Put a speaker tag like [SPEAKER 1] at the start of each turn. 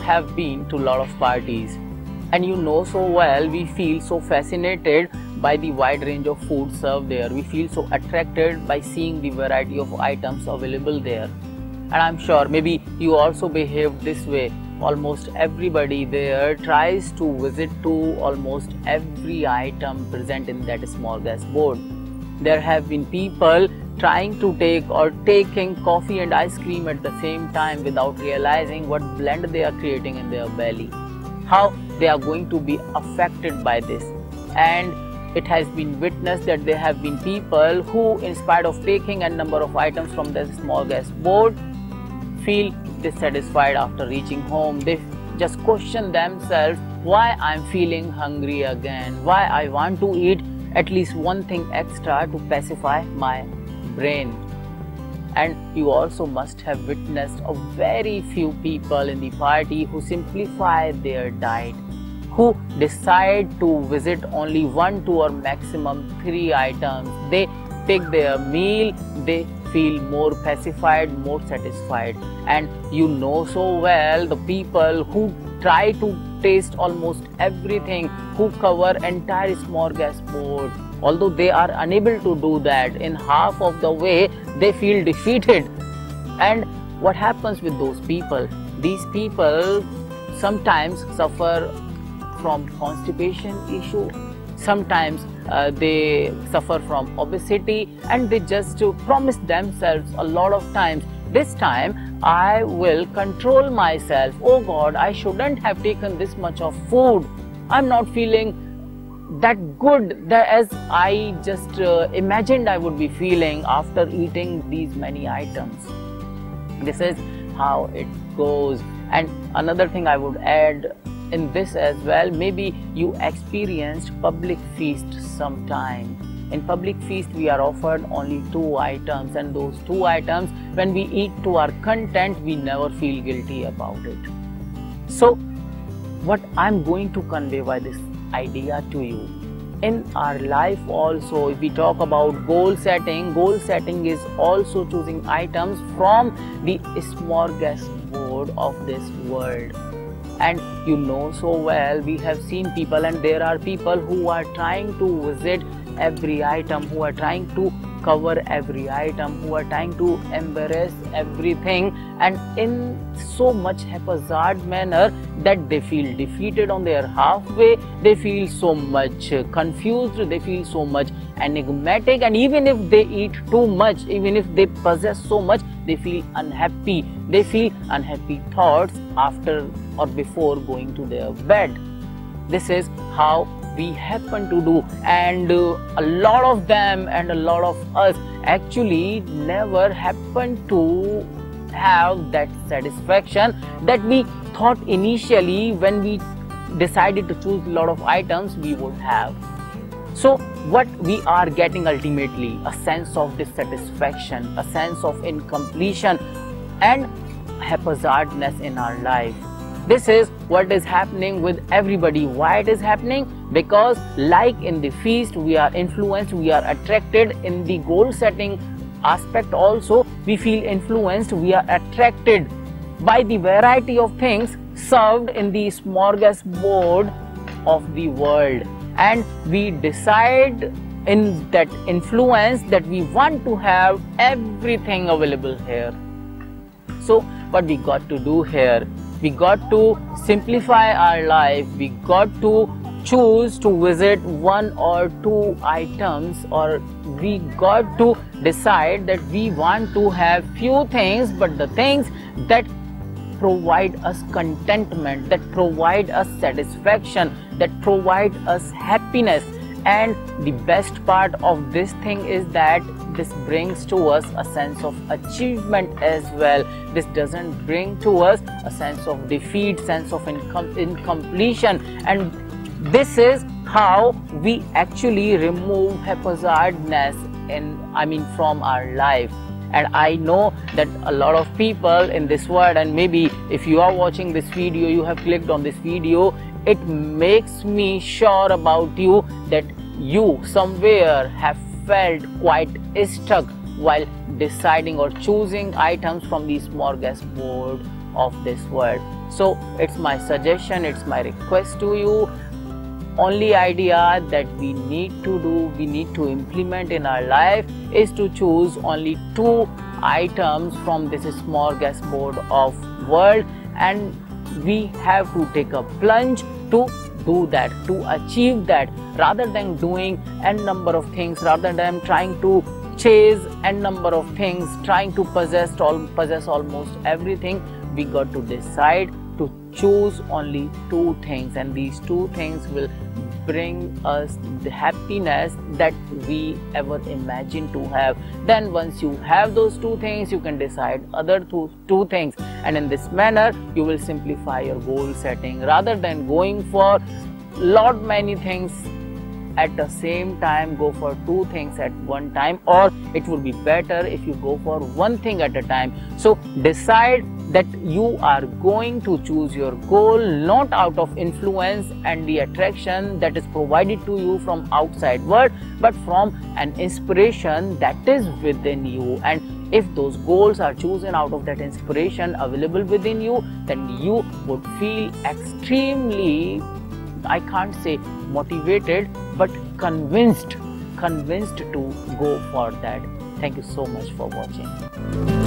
[SPEAKER 1] have been to a lot of parties, and you know so well we feel so fascinated by the wide range of food served there. We feel so attracted by seeing the variety of items available there. And I'm sure maybe you also behave this way. Almost everybody there tries to visit to almost every item present in that smorgasbord. There have been people trying to take or taking coffee and ice cream at the same time without realizing what blend they are creating in their belly, how they are going to be affected by this. And it has been witnessed that there have been people who, in spite of taking a number of items from the smorgasbord, feel dissatisfied after reaching home. They just question themselves, why I'm feeling hungry again, why I want to eat at least one thing extra to pacify my brain. And you also must have witnessed a very few people in the party who simplify their diet, who decide to visit only 1, 2 or maximum 3 items. They take their meal, they feel more pacified, more satisfied. And you know so well the people who try to taste almost everything, who cover entire smorgasbord, although they are unable to do that, in half of the way they feel defeated. And what happens with those people? These people sometimes suffer from constipation issue, sometimes they suffer from obesity, and they just promise themselves a lot of times, this time I will control myself. Oh God, I shouldn't have taken this much of food. I'm not feeling that good as I just imagined I would be feeling after eating these many items. This is how it goes. And another thing I would add in this as well, maybe you experienced public feast sometime. In public feast we are offered only 2 items, and those 2 items, when we eat to our content, we never feel guilty about it. So what I'm going to convey by this idea to you, in our life also, if we talk about goal setting is also choosing items from the smorgasbord of this world. And you know so well, we have seen people, and there are people who are trying to visit every item, who are trying to cover every item, who are trying to embrace everything, and in so much haphazard manner that they feel defeated on their halfway. They feel so much confused, they feel so much enigmatic, and even if they eat too much, even if they possess so much, they feel unhappy. They feel unhappy thoughts after or before going to their bed. This is how we happen to do, and a lot of them and a lot of us actually never happen to have that satisfaction that we thought initially when we decided to choose a lot of items we would have. So what we are getting ultimately, a sense of dissatisfaction, a sense of incompletion and haphazardness in our life. This is what is happening with everybody. Why it is happening? Because like in the feast, we are influenced, we are attracted. In the goal setting aspect also, we feel influenced, we are attracted by the variety of things served in the smorgasbord of the world. And we decide in that influence that we want to have everything available here. So what we got to do here, we got to simplify our life. We got to choose to visit 1 or 2 items, or we got to decide that we want to have few things, but the things that provide us contentment, that provide us satisfaction, that provide us happiness. And the best part of this thing is that this brings to us a sense of achievement as well. This doesn't bring to us a sense of defeat, sense of incompletion. And this is how we actually remove haphazardness from our life. And I know that a lot of people in this world, and maybe if you are watching this video, you have clicked on this video, it makes me sure about you that you somewhere have felt quite stuck while deciding or choosing items from the smorgasbord of this world. So it's my suggestion, it's my request to you. Only idea that we need to do, we need to implement in our life is to choose only 2 items from this smorgasbord of world, and we have to take a plunge to do that, to achieve that, rather than doing n number of things, rather than trying to chase n number of things, trying to possess almost everything. We got to decide to choose only 2 things, and these 2 things will bring us the happiness that we ever imagined to have. Then once you have those 2 things, you can decide other two things, and in this manner you will simplify your goal setting, rather than going for many things at the same time. Go for 2 things at one time, or it would be better if you go for 1 thing at a time. So decide that you are going to choose your goal not out of influence and the attraction that is provided to you from outside world, but from an inspiration that is within you. And if those goals are chosen out of that inspiration available within you, then you would feel extremely, I can't say motivated, but convinced to go for that. Thank you so much for watching.